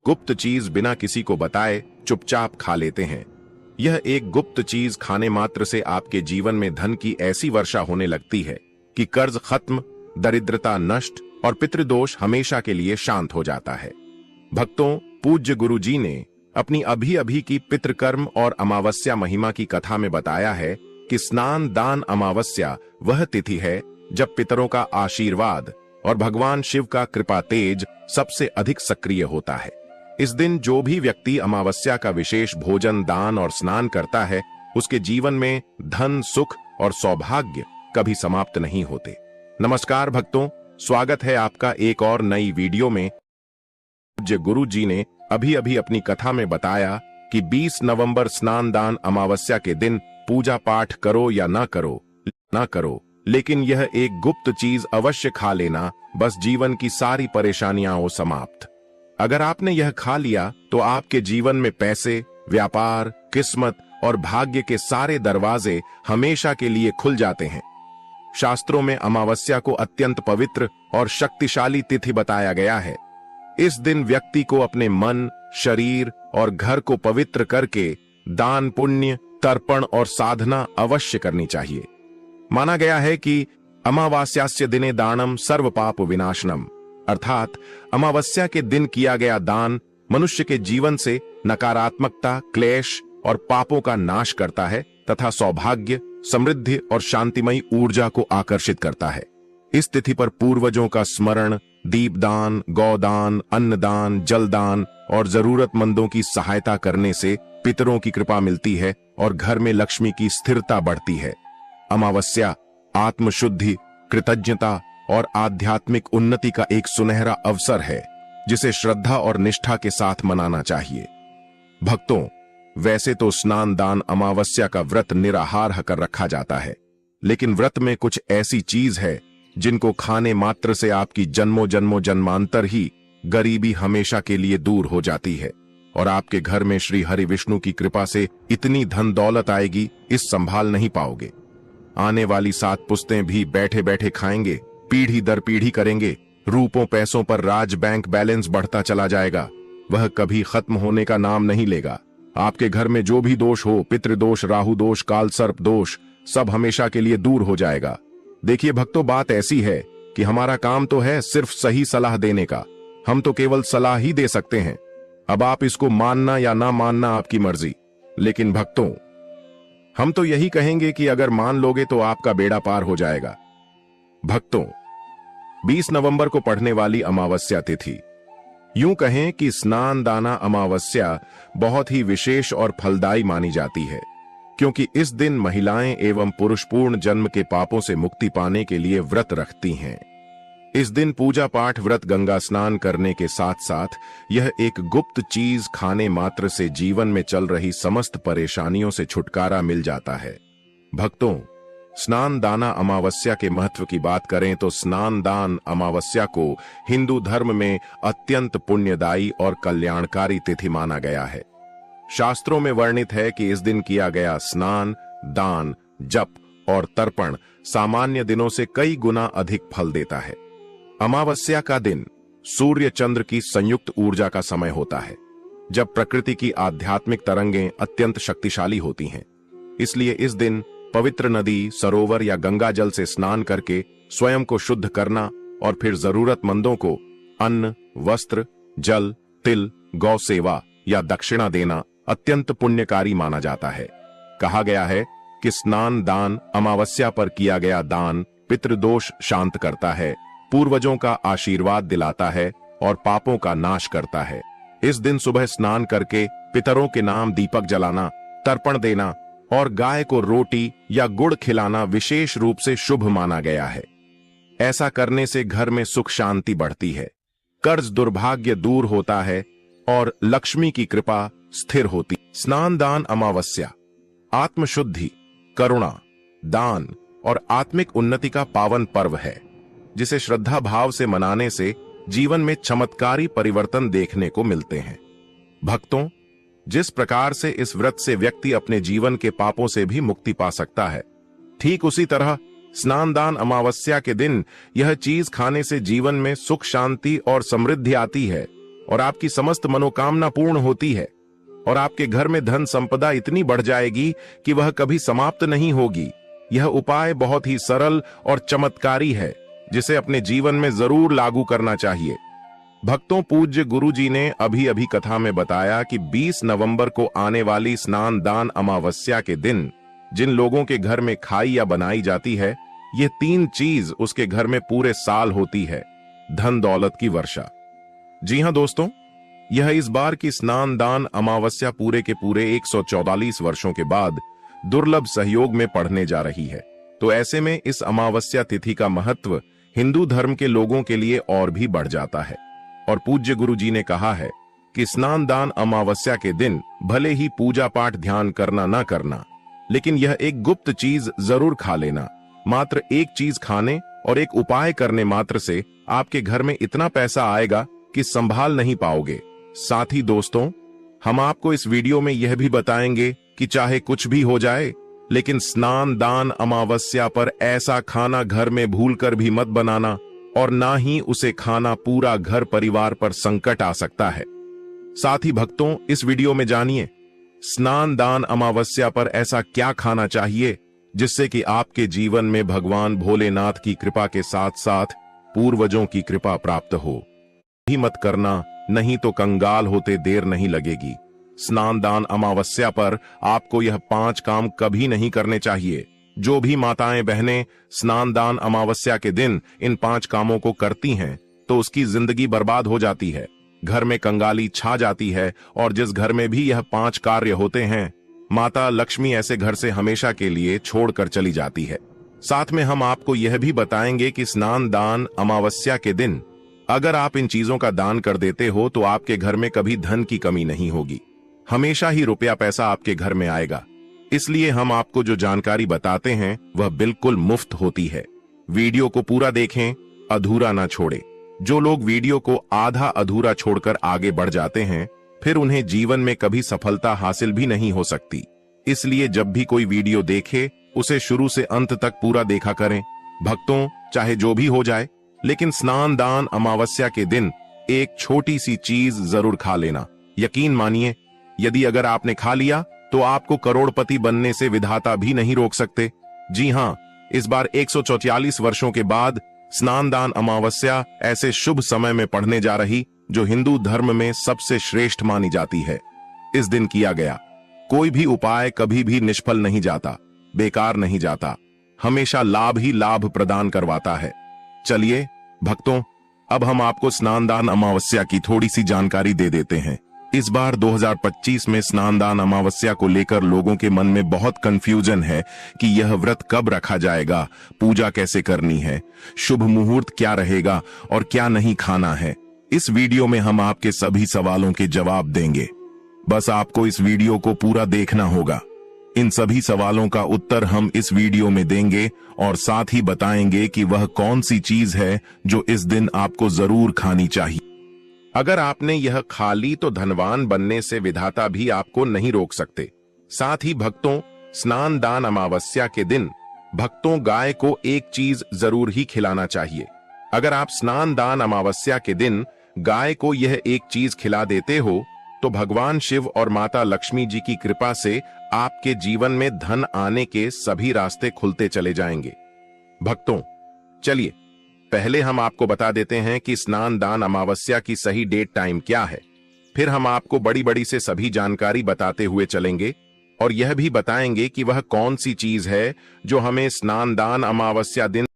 गुप्त चीज बिना किसी को बताए चुपचाप खा लेते हैं। यह एक गुप्त चीज खाने मात्र से आपके जीवन में धन की ऐसी वर्षा होने लगती है कि कर्ज खत्म, दरिद्रता नष्ट और पितृदोष हमेशा के लिए शांत हो जाता है। भक्तों, पूज्य गुरु जी ने अपनी अभी अभी की पितृकर्म और अमावस्या महिमा की कथा में बताया है कि स्नान दान अमावस्या वह तिथि है जब पितरों का आशीर्वाद और भगवान शिव का कृपा तेज सबसे अधिक सक्रिय होता है। इस दिन जो भी व्यक्ति अमावस्या का विशेष भोजन, दान और स्नान करता है, उसके जीवन में धन, सुख और सौभाग्य कभी समाप्त नहीं होते। नमस्कार भक्तों, स्वागत है आपका एक और नई वीडियो में। पूज्य गुरु जी ने अभी अभी अपनी कथा में बताया कि 20 नवंबर स्नान दान अमावस्या के दिन पूजा पाठ करो या ना करो, लेकिन यह एक गुप्त चीज अवश्य खा लेना, बस जीवन की सारी परेशानियां हो समाप्त। अगर आपने यह खा लिया तो आपके जीवन में पैसे, व्यापार, किस्मत और भाग्य के सारे दरवाजे हमेशा के लिए खुल जाते हैं। शास्त्रों में अमावस्या को अत्यंत पवित्र और शक्तिशाली तिथि बताया गया है। इस दिन व्यक्ति को अपने मन, शरीर और घर को पवित्र करके दान, पुण्य, तर्पण और साधना अवश्य करनी चाहिए। माना गया है कि अमावास्यास्य दिने दानम सर्व पाप विनाशनम, अर्थात अमावस्या के दिन किया गया दान मनुष्य के जीवन से नकारात्मकता, क्लेश और पापों का नाश करता है तथा सौभाग्य, समृद्धि और शांतिमयी ऊर्जा को आकर्षित करता है। इस तिथि पर पूर्वजों का स्मरण, दीपदान, गौदान, अन्नदान, जलदान और जरूरतमंदों की सहायता करने से पितरों की कृपा मिलती है और घर में लक्ष्मी की स्थिरता बढ़ती है। अमावस्या आत्मशुद्धि, कृतज्ञता और आध्यात्मिक उन्नति का एक सुनहरा अवसर है, जिसे श्रद्धा और निष्ठा के साथ मनाना चाहिए। भक्तों, वैसे तो स्नान दान अमावस्या का व्रत निराहार कर रखा जाता है, लेकिन व्रत में कुछ ऐसी चीज है जिनको खाने मात्र से आपकी जन्मों जन्मों जन्मांतर ही गरीबी हमेशा के लिए दूर हो जाती है और आपके घर में श्री हरि विष्णु की कृपा से इतनी धन दौलत आएगी, इस संभाल नहीं पाओगे। आने वाली 7 पुश्तें भी बैठे बैठे खाएंगे, पीढ़ी दर पीढ़ी करेंगे। रूपों पैसों पर राज बैंक बैलेंस बढ़ता चला जाएगा, वह कभी खत्म होने का नाम नहीं लेगा। आपके घर में जो भी दोष हो, पितृदोष, राहु दोष, काल सर्प दोष, सब हमेशा के लिए दूर हो जाएगा। देखिए भक्तों, बात ऐसी है कि हमारा काम तो है सिर्फ सही सलाह देने का, हम तो केवल सलाह ही दे सकते हैं। अब आप इसको मानना या ना मानना आपकी मर्जी, लेकिन भक्तों, हम तो यही कहेंगे कि अगर मान लोगे तो आपका बेड़ा पार हो जाएगा। भक्तों, 20 नवंबर को पड़ने वाली अमावस्या तिथि, यूं कहें कि स्नान दाना अमावस्या बहुत ही विशेष और फलदायी मानी जाती है, क्योंकि इस दिन महिलाएं एवं पुरुष पूर्ण जन्म के पापों से मुक्ति पाने के लिए व्रत रखती हैं। इस दिन पूजा पाठ, व्रत, गंगा स्नान करने के साथ साथ यह एक गुप्त चीज खाने मात्र से जीवन में चल रही समस्त परेशानियों से छुटकारा मिल जाता है। भक्तों, स्नान दाना अमावस्या के महत्व की बात करें तो स्नान दान अमावस्या को हिंदू धर्म में अत्यंत पुण्यदायी और कल्याणकारी तिथि माना गया है। शास्त्रों में वर्णित है कि इस दिन किया गया स्नान, दान, जप और तर्पण सामान्य दिनों से कई गुना अधिक फल देता है। अमावस्या का दिन सूर्य चंद्र की संयुक्त ऊर्जा का समय होता है, जब प्रकृति की आध्यात्मिक तरंगें अत्यंत शक्तिशाली होती हैं। इसलिए इस दिन पवित्र नदी, सरोवर या गंगा जल से स्नान करके स्वयं को शुद्ध करना और फिर जरूरतमंदों को अन्न, वस्त्र, जल, तिल, गौ सेवा या दक्षिणा देना अत्यंत पुण्यकारी माना जाता है। कहा गया है कि स्नान दान अमावस्या पर किया गया दान पितृदोष शांत करता है, पूर्वजों का आशीर्वाद दिलाता है और पापों का नाश करता है। इस दिन सुबह स्नान करके पितरों के नाम दीपक जलाना, तर्पण देना और गाय को रोटी या गुड़ खिलाना विशेष रूप से शुभ माना गया है। ऐसा करने से घर में सुख शांति बढ़ती है, कर्ज दुर्भाग्य दूर होता है और लक्ष्मी की कृपा स्थिर होती। स्नान दान अमावस्या आत्मशुद्धि, करुणा, दान और आत्मिक उन्नति का पावन पर्व है, जिसे श्रद्धा भाव से मनाने से जीवन में चमत्कारी परिवर्तन देखने को मिलते हैं। भक्तों, जिस प्रकार से इस व्रत से व्यक्ति अपने जीवन के पापों से भी मुक्ति पा सकता है, ठीक उसी तरह स्नान दान अमावस्या के दिन यह चीज खाने से जीवन में सुख शांति और समृद्धि आती है और आपकी समस्त मनोकामना पूर्ण होती है और आपके घर में धन संपदा इतनी बढ़ जाएगी कि वह कभी समाप्त नहीं होगी। यह उपाय बहुत ही सरल और चमत्कारी है, जिसे अपने जीवन में जरूर लागू करना चाहिए। भक्तों, पूज्य गुरु जी ने अभी अभी कथा में बताया कि 20 नवंबर को आने वाली स्नान दान अमावस्या के दिन जिन लोगों के घर में खाई या बनाई जाती है, ये 3 चीज उसके घर में पूरे साल होती है। धन दौलत की वर्षा। जी हां दोस्तों, यह इस बार की स्नान दान अमावस्या पूरे के पूरे 144 वर्षों के बाद दुर्लभ सहयोग में पड़ने जा रही है। तो ऐसे में इस अमावस्या तिथि का महत्व हिंदू धर्म के लोगों के लिए और भी बढ़ जाता है। और पूज्य गुरु जी ने कहा है कि स्नान दान अमावस्या के दिन भले ही पूजा पाठ ध्यान करना ना करना, लेकिन यह एक गुप्त चीज जरूर खा लेना। मात्र एक चीज खाने और एक उपाय करने मात्र से आपके घर में इतना पैसा आएगा कि संभाल नहीं पाओगे। साथ ही दोस्तों, हम आपको इस वीडियो में यह भी बताएंगे कि चाहे कुछ भी हो जाए, लेकिन स्नान दान अमावस्या पर ऐसा खाना घर में भूलकर भी मत बनाना, और ना ही उसे खाना पूरा घर परिवार पर संकट आ सकता है। साथ ही भक्तों, इस वीडियो में जानिए स्नान दान अमावस्या पर ऐसा क्या खाना चाहिए जिससे कि आपके जीवन में भगवान भोलेनाथ की कृपा के साथ साथ पूर्वजों की कृपा प्राप्त हो। भी मत करना, नहीं तो कंगाल होते देर नहीं लगेगी। स्नान दान अमावस्या पर आपको यह 5 काम कभी नहीं करने चाहिए। जो भी माताएं बहनें स्नान दान अमावस्या के दिन इन 5 कामों को करती हैं, तो उसकी जिंदगी बर्बाद हो जाती है, घर में कंगाली छा जाती है, और जिस घर में भी यह 5 कार्य होते हैं, माता लक्ष्मी ऐसे घर से हमेशा के लिए छोड़कर चली जाती है। साथ में हम आपको यह भी बताएंगे कि स्नान दान अमावस्या के दिन अगर आप इन चीजों का दान कर देते हो तो आपके घर में कभी धन की कमी नहीं होगी, हमेशा ही रुपया पैसा आपके घर में आएगा। इसलिए हम आपको जो जानकारी बताते हैं वह बिल्कुल मुफ्त होती है। वीडियो को पूरा देखें, अधूरा ना छोड़े। जो लोग वीडियो को आधा अधूरा छोड़कर आगे बढ़ जाते हैं, फिर उन्हें जीवन में कभी सफलता हासिल भी नहीं हो सकती। इसलिए जब भी कोई वीडियो देखे, उसे शुरू से अंत तक पूरा देखा करें। भक्तों, चाहे जो भी हो जाए, लेकिन स्नान दान अमावस्या के दिन एक छोटी सी चीज जरूर खा लेना। यकीन मानिए, यदि अगर आपने खा लिया तो आपको करोड़पति बनने से विधाता भी नहीं रोक सकते। जी हां, इस बार 144 वर्षों के बाद स्नान दान अमावस्या ऐसे शुभ समय में पड़ने जा रही जो हिंदू धर्म में सबसे श्रेष्ठ मानी जाती है। इस दिन किया गया कोई भी उपाय कभी भी निष्फल नहीं जाता, बेकार नहीं जाता, हमेशा लाभ ही लाभ प्रदान करवाता है। चलिए भक्तों, अब हम आपको स्नान दान अमावस्या की थोड़ी सी जानकारी दे देते हैं। इस बार 2025 में स्नान दान अमावस्या को लेकर लोगों के मन में बहुत कंफ्यूजन है कि यह व्रत कब रखा जाएगा, पूजा कैसे करनी है, शुभ मुहूर्त क्या रहेगा और क्या नहीं खाना है। इस वीडियो में हम आपके सभी सवालों के जवाब देंगे। बस आपको इस वीडियो को पूरा देखना होगा। इन सभी सवालों का उत्तर हम इस वीडियो में देंगे और साथ ही बताएंगे कि वह कौन सी चीज है जो इस दिन आपको जरूर खानी चाहिए। अगर आपने यह खा ली तो धनवान बनने से विधाता भी आपको नहीं रोक सकते। साथ ही भक्तों, स्नान दान अमावस्या के दिन भक्तों गाय को एक चीज जरूर ही खिलाना चाहिए। अगर आप स्नान दान अमावस्या के दिन गाय को यह एक चीज खिला देते हो तो भगवान शिव और माता लक्ष्मी जी की कृपा से आपके जीवन में धन आने के सभी रास्ते खुलते चले जाएंगे। भक्तों, चलिए पहले हम आपको बता देते हैं कि स्नान दान अमावस्या की सही डेट टाइम क्या है। फिर हम आपको बड़ी बड़ी से सभी जानकारी बताते हुए चलेंगे और यह भी बताएंगे कि वह कौन सी चीज है जो हमें स्नान दान अमावस्या दिन